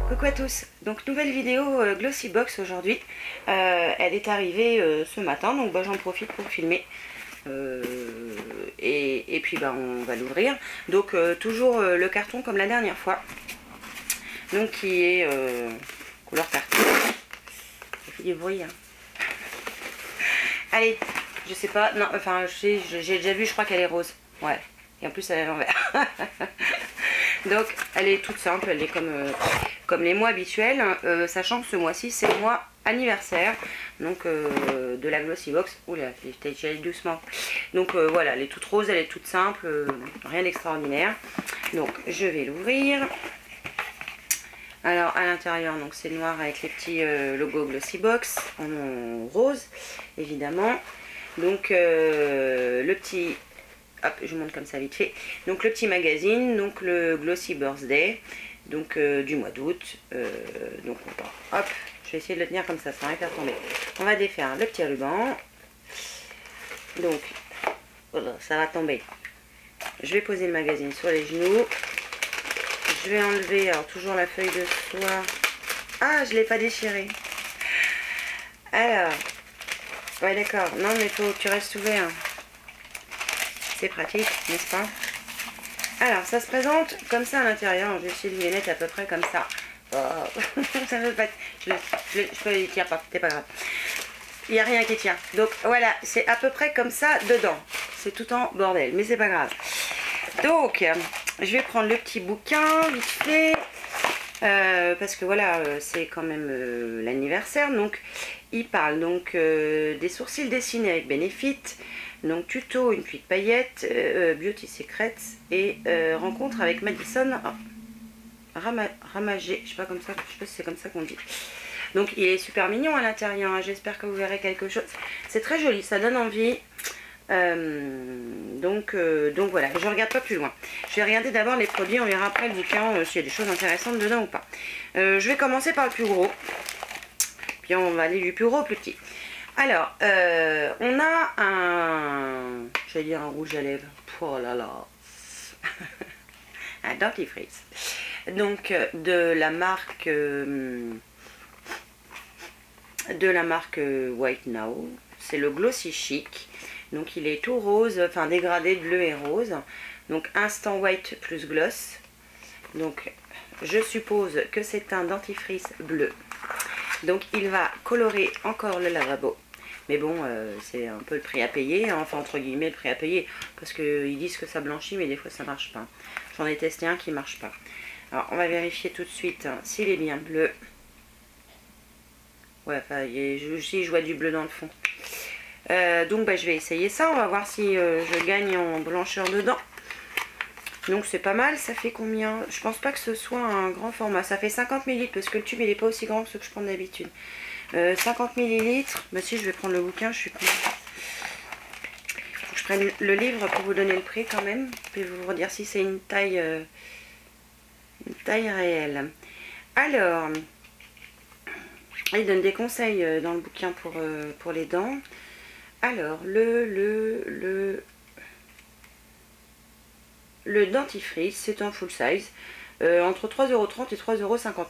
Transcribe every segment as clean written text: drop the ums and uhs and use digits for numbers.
Coucou à tous, donc nouvelle vidéo Glossy Box aujourd'hui. Elle est arrivée ce matin, donc j'en profite pour filmer. Et puis on va l'ouvrir. Donc toujours le carton comme la dernière fois. Donc qui est couleur carton. Ça fait du bruit. Hein. Allez, je sais pas, non, enfin j'ai déjà vu, je crois qu'elle est rose. Ouais, et en plus elle est à l'envers. Donc elle est toute simple, elle est comme les mois habituels, sachant que ce mois-ci c'est le mois anniversaire donc de la Glossy Box. Oula, j'y allais doucement. Donc voilà, elle est toute rose, elle est toute simple, rien d'extraordinaire. Donc je vais l'ouvrir. Alors à l'intérieur, donc c'est noir avec les petits logos Glossy Box en rose évidemment. Donc le petit, hop, je monte comme ça vite fait. Donc le petit magazine, donc le Glossy Birthday, donc du mois d'août. Donc hop, je vais essayer de le tenir comme ça va faire tomber. On va défaire le petit ruban. Donc voilà, ça va tomber. Je vais poser le magazine sur les genoux. Je vais enlever alors toujours la feuille de soie. Ah, je l'ai pas déchirée. Alors, ouais d'accord. Non mais faut que tu restes ouvert. C'est pratique, n'est-ce pas? Alors, ça se présente comme ça à l'intérieur. Je vais essayer de les mettre à peu près comme ça. Oh. Ça veut pas être... Je peux les tirer pas, c'est pas grave. Il n'y a rien qui tient. Donc voilà, c'est à peu près comme ça dedans. C'est tout en bordel, mais c'est pas grave. Donc, je vais prendre le petit bouquin vite fait. Parce que voilà, c'est quand même l'anniversaire. Donc, il parle donc des sourcils dessinés avec Benefit. Donc tuto, une pluie de paillettes, Beauty Secrets et rencontre avec Madison Ramagé, je sais pas comme ça, je sais pas si c'est comme ça qu'on dit. Donc il est super mignon à l'intérieur, hein. J'espère que vous verrez quelque chose. C'est très joli, ça donne envie. Donc voilà, je regarde pas plus loin. Je vais regarder d'abord les produits, on verra après le bouquin s'il y a des choses intéressantes dedans ou pas. Je vais commencer par le plus gros, puis on va aller du plus gros au plus petit. Alors, on a j'allais dire un rouge à lèvres. Oh là là. Un dentifrice. Donc, de la marque White Now. C'est le Glossy Chic. Donc, il est tout rose, enfin dégradé bleu et rose. Donc, Instant White plus Gloss. Donc, je suppose que c'est un dentifrice bleu. Donc, il va colorer encore le lavabo. Mais bon, c'est un peu le prix à payer, hein, enfin entre guillemets le prix à payer, parce qu'ils disent que ça blanchit, mais des fois ça marche pas. J'en ai testé un qui marche pas. Alors on va vérifier tout de suite hein, s'il est bien bleu. Ouais, enfin, je vois du bleu dans le fond. Donc je vais essayer ça, on va voir si je gagne en blancheur dedans. Donc c'est pas mal, ça fait combien? Je pense pas que ce soit un grand format, ça fait 50 ml, parce que le tube il est pas aussi grand que ce que je prends d'habitude. 50 ml, bah si je vais prendre le bouquin, je suis con. Faut que je prenne le livre pour vous donner le prix quand même, puis vous dire si c'est une taille réelle. Alors, il donne des conseils dans le bouquin pour les dents. Alors, le dentifrice, c'est en full size, entre 3,30 € et 3,59 €.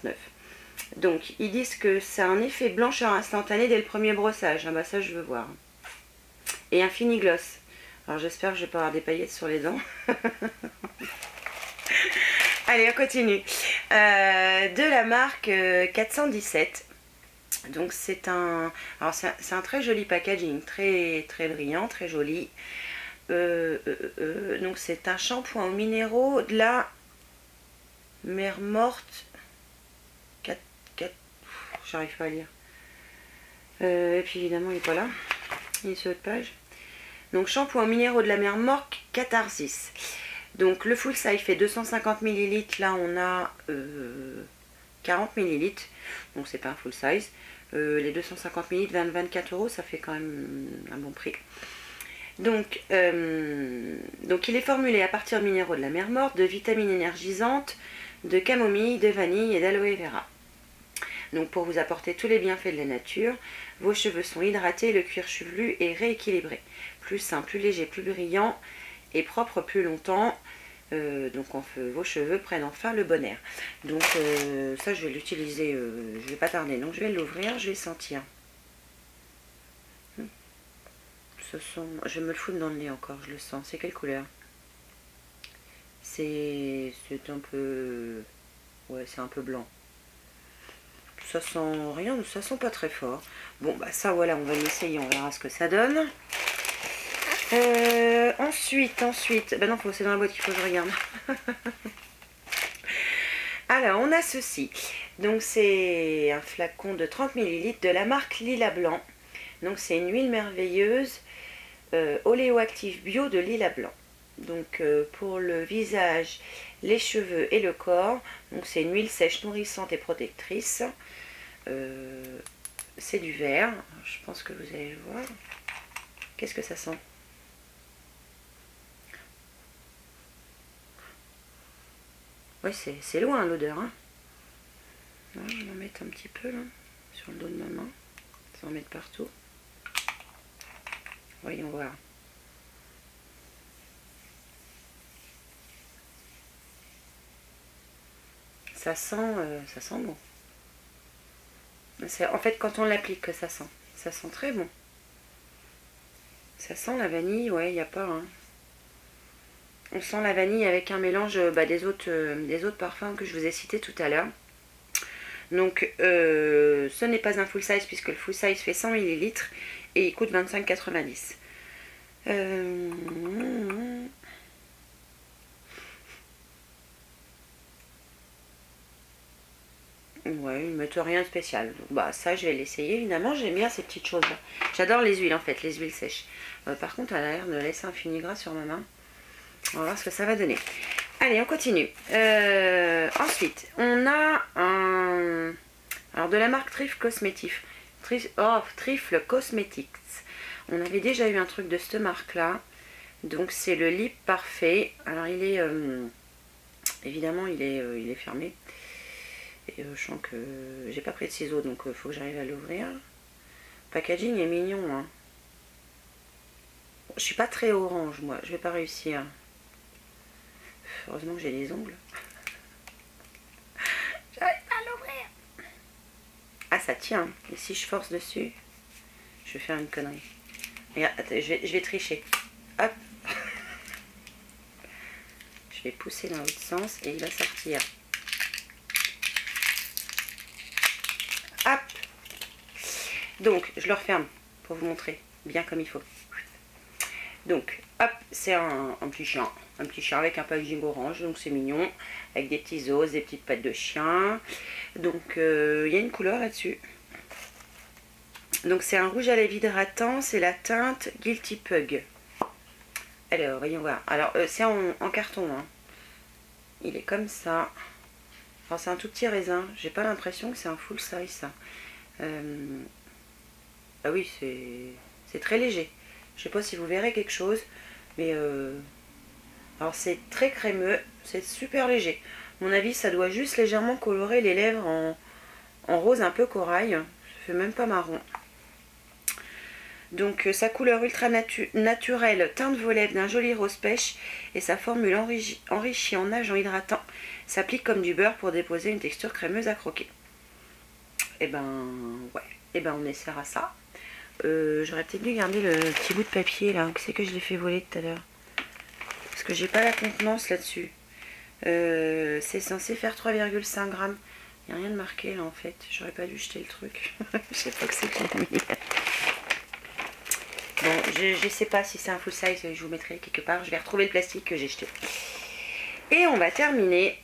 Donc, ils disent que ça a un effet blancheur instantané dès le premier brossage. Ah bah ça, je veux voir. Et un fini gloss. Alors, j'espère que je vais pas avoir des paillettes sur les dents. Allez, on continue. De la marque 417. Donc, c'est un... Alors, c'est un très joli packaging. Très, très brillant, très joli. Donc, c'est un shampoing aux minéraux de la mer morte. J'arrive pas à lire. Et puis évidemment il n'est pas là. Il est sur l'autre page. Donc shampoing minéraux de la mer morte Catharsis. Donc le full size fait 250 ml. Là on a 40 ml. Donc c'est pas un full size. Les 250 ml 24 €, ça fait quand même un bon prix. Donc il est formulé à partir de minéraux de la mer morte, de vitamines énergisantes, de camomille, de vanille et d'aloe vera. Donc pour vous apporter tous les bienfaits de la nature, vos cheveux sont hydratés, le cuir chevelu est rééquilibré. Plus sain, plus léger, plus brillant et propre plus longtemps. Donc vos cheveux prennent enfin le bon air. Donc ça je vais l'utiliser, je vais pas tarder. Donc je vais l'ouvrir, je vais sentir. Je me le fous dans le nez encore, je le sens. C'est quelle couleur? C'est un peu... Ouais, c'est un peu blanc. Ça sent rien, ça sent pas très fort. Bon, bah ça voilà, on va l'essayer, on verra ce que ça donne. Ensuite, bah non, c'est dans la boîte qu'il faut que je regarde. Alors, on a ceci. Donc, c'est un flacon de 30 ml de la marque Lila Blanc. Donc, c'est une huile merveilleuse oléoactive bio de Lila Blanc. Donc, pour le visage, les cheveux et le corps. Donc, c'est une huile sèche, nourrissante et protectrice. C'est du vert. Je pense que vous allez le voir. Qu'est-ce que ça sent? Oui, c'est loin l'odeur. Hein. Je vais en mettre un petit peu là, sur le dos de ma main. Ça va en mettre partout. Voyons voir. Ça sent bon. C'est en fait quand on l'applique que ça sent. Ça sent très bon. Ça sent la vanille, ouais, il n'y a pas. Hein. On sent la vanille avec un mélange des autres parfums que je vous ai cités tout à l'heure. Donc ce n'est pas un full size puisque le full size fait 100 ml et il coûte 25,90. Ouais, ils ne mettent rien de spécial. Donc, bah ça je vais l'essayer évidemment, j'aime bien ces petites choses là. J'adore les huiles en fait, les huiles sèches. Par contre elle a l'air de laisser un fini gras sur ma main. On va voir ce que ça va donner. Allez, on continue. Ensuite, on a un... Alors, de la marque Trifle Cosmetics. Trifle Cosmetics. On avait déjà eu un truc de cette marque-là. Donc, c'est le lip parfait. Alors, il est... évidemment, il est fermé. Et je sens que j'ai pas pris de ciseaux, donc il faut que j'arrive à l'ouvrir. Le packaging est mignon. Hein. Je suis pas très orange, moi. Je vais pas réussir. Heureusement que j'ai des ongles. J'arrive pas à l'ouvrir. Ah, ça tient. Et si je force dessus, je vais faire une connerie. Regarde, attends, je vais tricher. Hop. Je vais pousser dans l'autre sens et il va sortir. Hop. Donc, je le referme pour vous montrer bien comme il faut. Donc, hop, c'est un petit chien. Un petit chien avec un packaging orange, donc c'est mignon. Avec des petits os, des petites pattes de chien. Donc, il y a une couleur là-dessus. Donc, c'est un rouge à lèvres hydratant. C'est la teinte Guilty Pug. Alors, voyons voir. Alors, c'est en carton. Hein. Il est comme ça. Alors, c'est un tout petit raisin. J'ai pas l'impression que c'est un full size, ça. Ah oui, c'est très léger. Je sais pas si vous verrez quelque chose, mais alors c'est très crémeux, c'est super léger. À mon avis, ça doit juste légèrement colorer les lèvres en rose un peu corail. Ça fait même pas marron. Donc sa couleur ultra naturelle teinte vos lèvres d'un joli rose pêche et sa formule enrichie en agent hydratant s'applique comme du beurre pour déposer une texture crémeuse à croquer. Et ben ouais, et ben on essaiera ça. J'aurais peut-être dû garder le petit bout de papier là, c'est que je l'ai fait voler tout à l'heure. Parce que j'ai pas la contenance là-dessus. C'est censé faire 3,5 grammes. Il n'y a rien de marqué là en fait. J'aurais pas dû jeter le truc. Je sais pas que c'est que j'ai mis. Bon, je sais pas si c'est un full size, je vous mettrai quelque part. Je vais retrouver le plastique que j'ai jeté. Et on va terminer.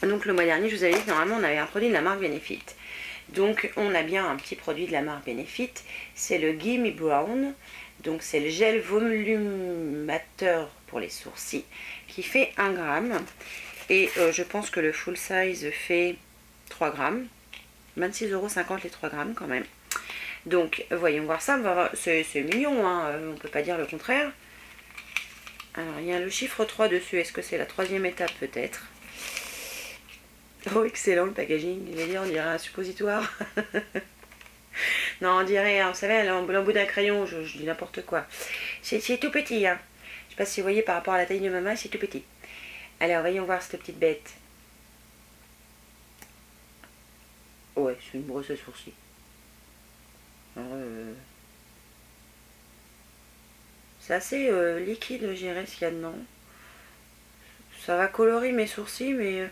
Donc le mois dernier, je vous avais dit que normalement on avait un produit de la marque Benefit. Donc on a bien un petit produit de la marque Benefit, c'est le Gimme Brown, donc c'est le gel volumateur pour les sourcils qui fait 1 gramme et je pense que le full size fait 3 grammes, 26,50 € les 3 grammes quand même. Donc voyons voir ça, c'est mignon, hein, on ne peut pas dire le contraire. Alors il y a le chiffre 3 dessus, est-ce que c'est la 3e étape peut-être? Oh, excellent le packaging, il va dire, on dirait un suppositoire. Non, on dirait, vous savez, l'embout d'un crayon, je dis n'importe quoi. C'est tout petit, hein. Je sais pas si vous voyez par rapport à la taille de ma main, c'est tout petit. Alors, voyons voir cette petite bête. Ouais, c'est une brosse à sourcils. C'est assez liquide, je dirais, ce qu'il y a dedans. Ça va colorer mes sourcils, mais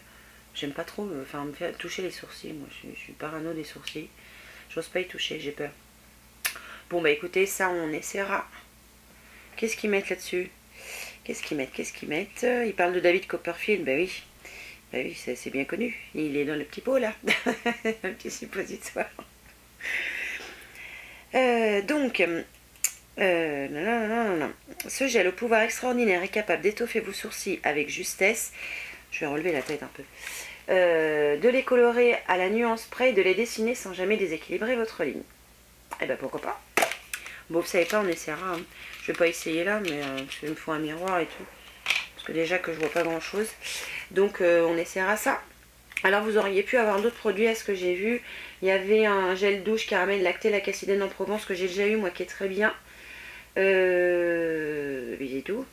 j'aime pas trop me faire toucher les sourcils. Moi, je suis parano des sourcils. J'ose pas y toucher, j'ai peur. Bon, bah écoutez, ça, on essaiera. Qu'est-ce qu'ils mettent là-dessus? Qu'est-ce qu'ils mettent? Ils parlent de David Copperfield, bah oui. Bah oui, c'est bien connu. Il est dans le petit pot, là. Un petit suppositoire. Non. Ce gel au pouvoir extraordinaire est capable d'étoffer vos sourcils avec justesse. Je vais relever la tête un peu. De les colorer à la nuance près et de les dessiner sans jamais déséquilibrer votre ligne. Eh ben pourquoi pas. Bon, vous savez pas, on essaiera. Hein. Je vais pas essayer là, mais il me faut un miroir et tout. Parce que déjà que je vois pas grand chose. Donc on essaiera ça. Alors vous auriez pu avoir d'autres produits à ce que j'ai vu. Il y avait un gel douche caramel lacté lacacidène en Provence que j'ai déjà eu moi qui est très bien. C'est tout.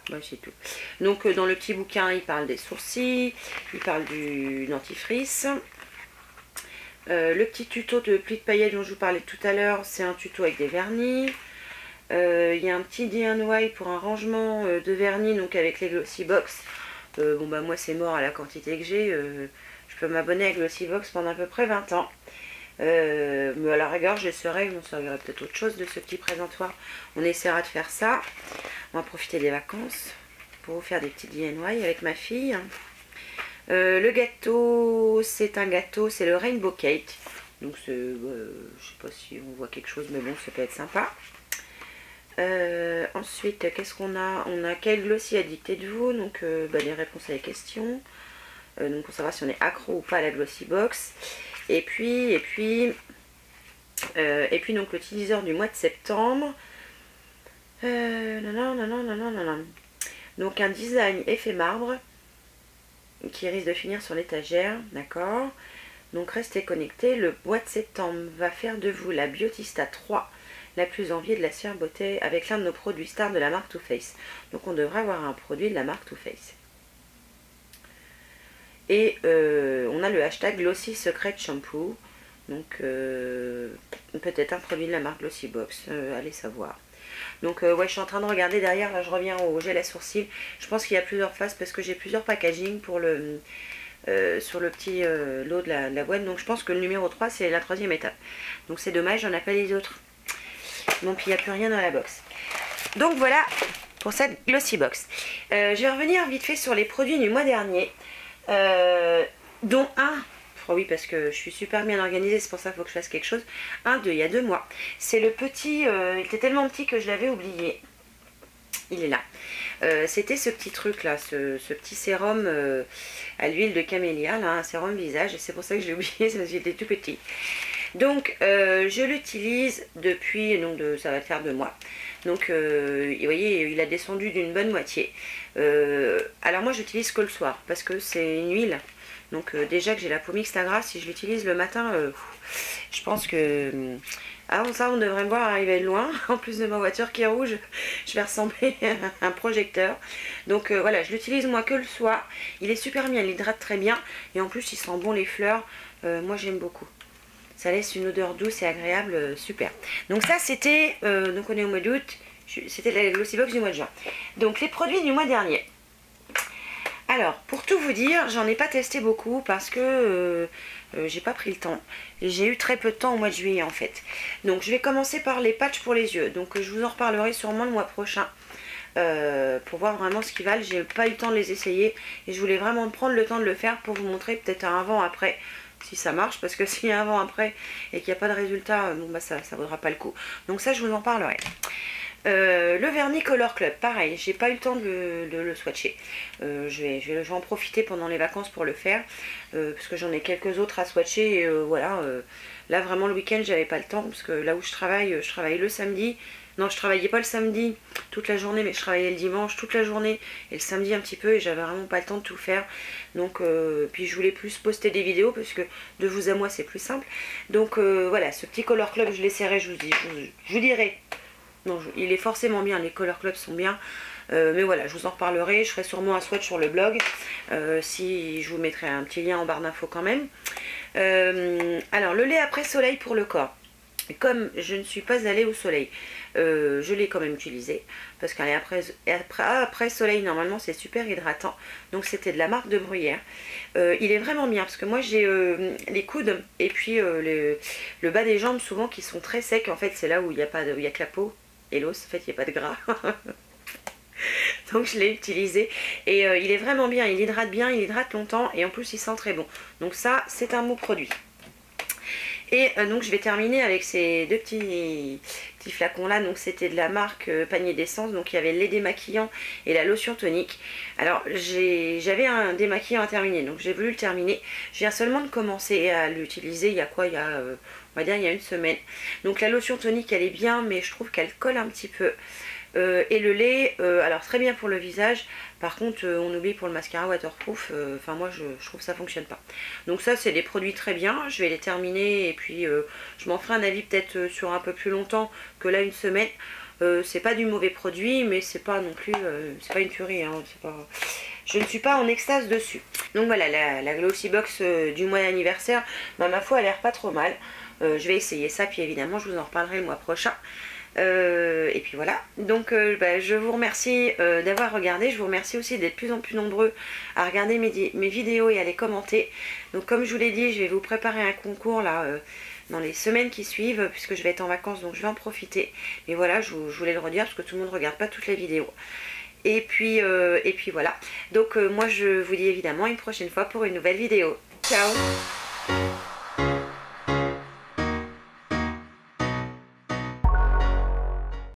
Ouais, c'est tout. Donc dans le petit bouquin il parle des sourcils, il parle du dentifrice. Le petit tuto de plis de paillettes dont je vous parlais tout à l'heure, c'est un tuto avec des vernis. Il y a un petit DIY pour un rangement de vernis, donc avec les Glossybox. Bon bah moi c'est mort à la quantité que j'ai. Je peux m'abonner à Glossybox pendant à peu près 20 ans. Mais à la rigueur j'essaierai, on servirait peut-être autre chose de ce petit présentoir. On essaiera de faire ça. On va profiter des vacances pour vous faire des petits DIY avec ma fille. Le gâteau, c'est un gâteau, c'est le Rainbow Cake. Donc c'est, je sais pas si on voit quelque chose, mais bon, ça peut être sympa. Ensuite, qu'est-ce qu'on a? On a quel glossy à dicter de vous? Donc les réponses à les questions. Donc pour savoir si on est accro ou pas à la Glossybox. Et puis donc le teaser du mois de septembre. Donc un design effet marbre qui risque de finir sur l'étagère, d'accord. Donc restez connectés, le mois de septembre va faire de vous la Biotista 3, la plus enviée de la sphère beauté, avec l'un de nos produits stars de la marque Too Faced. Donc on devrait avoir un produit de la marque Too Faced. Et on a le hashtag Glossy Secret Shampoo, donc peut-être un produit de la marque Glossybox, allez savoir. Donc ouais, je suis en train de regarder derrière, là je reviens au gel à sourcils. Je pense qu'il y a plusieurs faces parce que j'ai plusieurs packaging pour le sur le petit lot de la boîte. Donc je pense que le numéro 3 c'est la 3e étape. Donc c'est dommage, j'en ai pas les autres. Bon, puis il n'y a plus rien dans la box. Donc voilà pour cette Glossybox. Je vais revenir vite fait sur les produits du mois dernier. Dont un... Oh oui, parce que je suis super bien organisée, c'est pour ça qu'il faut que je fasse quelque chose. Il y a 2 mois. C'est le petit... il était tellement petit que je l'avais oublié. Il est là. C'était ce petit truc là, ce petit sérum à l'huile de camélia, là, un sérum visage. Et c'est pour ça que je l'ai oublié, c'est parce qu'il était tout petit. Donc je l'utilise depuis, donc ça va faire 2 mois. Donc vous voyez, il a descendu d'une bonne moitié. Alors moi j'utilise que le soir, parce que c'est une huile. Donc déjà que j'ai la peau mixte à gras, si je l'utilise le matin, je pense que... avant ça, on devrait me voir arriver de loin. En plus de ma voiture qui est rouge, je vais ressembler à un projecteur. Donc voilà, je l'utilise moi que le soir. Il est super bien, il hydrate très bien. Et en plus, il sent bon les fleurs. Moi, j'aime beaucoup. Ça laisse une odeur douce et agréable, super. Donc ça, c'était... donc on est au mois d'août. C'était la Glossybox du mois de juin. Donc les produits du mois dernier. Alors, pour tout vous dire, j'en ai pas testé beaucoup parce que j'ai pas pris le temps. J'ai eu très peu de temps au mois de juillet en fait. Donc je vais commencer par les patchs pour les yeux. Donc je vous en reparlerai sûrement le mois prochain pour voir vraiment ce qu'ils valent. J'ai pas eu le temps de les essayer et je voulais vraiment prendre le temps de le faire pour vous montrer peut-être un avant-après si ça marche. Parce que s'il y a un avant-après et qu'il n'y a pas de résultat, bon bah ça vaudra pas le coup. Donc ça je vous en parlerai. Le vernis Color Club, pareil, j'ai pas eu le temps de le swatcher. Je vais en profiter pendant les vacances pour le faire, parce que j'en ai quelques autres à swatcher. Et voilà, là vraiment le week-end j'avais pas le temps, parce que là où je travaille le samedi. Non, je travaillais pas le samedi toute la journée, mais je travaillais le dimanche toute la journée et le samedi un petit peu, et j'avais vraiment pas le temps de tout faire. Donc, puis je voulais plus poster des vidéos parce que de vous à moi c'est plus simple. Donc voilà, ce petit Color Club, je l'essaierai, je vous dirai. Non, il est forcément bien, les Color Club sont bien. Mais voilà, je vous en reparlerai. Je ferai sûrement un swatch sur le blog. Si je vous mettrai un petit lien en barre d'infos quand même. Alors, le lait après soleil pour le corps. Comme je ne suis pas allée au soleil, je l'ai quand même utilisé. Parce qu'après soleil, normalement, c'est super hydratant. Donc, c'était de la marque de Bruyère. Il est vraiment bien. Parce que moi, j'ai les coudes et puis le bas des jambes, souvent, qui sont très secs. En fait, c'est là où il n'y a pas où il y a que la peau et l'os. En fait, il n'y a pas de gras. Donc je l'ai utilisé et il est vraiment bien, il hydrate bien, il hydrate longtemps et en plus il sent très bon. Donc ça c'est un beau produit. Et donc je vais terminer avec ces deux petits flacons là. Donc c'était de la marque Panier d'essence. Donc il y avait le lait démaquillant et la lotion tonique. Alors j'avais un démaquillant à terminer, donc j'ai voulu le terminer. Je viens seulement de commencer à l'utiliser. Il y a quoi, on va dire il y a une semaine. Donc la lotion tonique elle est bien, mais je trouve qu'elle colle un petit peu. Et le lait, alors très bien pour le visage, par contre on oublie pour le mascara waterproof, enfin moi je trouve que ça fonctionne pas. Donc ça c'est des produits très bien, je vais les terminer et puis je m'en ferai un avis peut-être sur un peu plus longtemps que là une semaine. C'est pas du mauvais produit, mais c'est pas non plus, c'est pas une tuerie, hein, je ne suis pas en extase dessus. Donc voilà, la Glossy Box du mois d'anniversaire, bah, ma foi elle a l'air pas trop mal. Je vais essayer ça, puis évidemment je vous en reparlerai le mois prochain. Et puis voilà, donc je vous remercie d'avoir regardé. Je vous remercie aussi d'être de plus en plus nombreux à regarder mes vidéos et à les commenter. Donc comme je vous l'ai dit, je vais vous préparer un concours là dans les semaines qui suivent, puisque je vais être en vacances, donc je vais en profiter. Mais voilà, je voulais le redire parce que tout le monde ne regarde pas toutes les vidéos. Et puis voilà, donc moi je vous dis évidemment une prochaine fois pour une nouvelle vidéo. Ciao!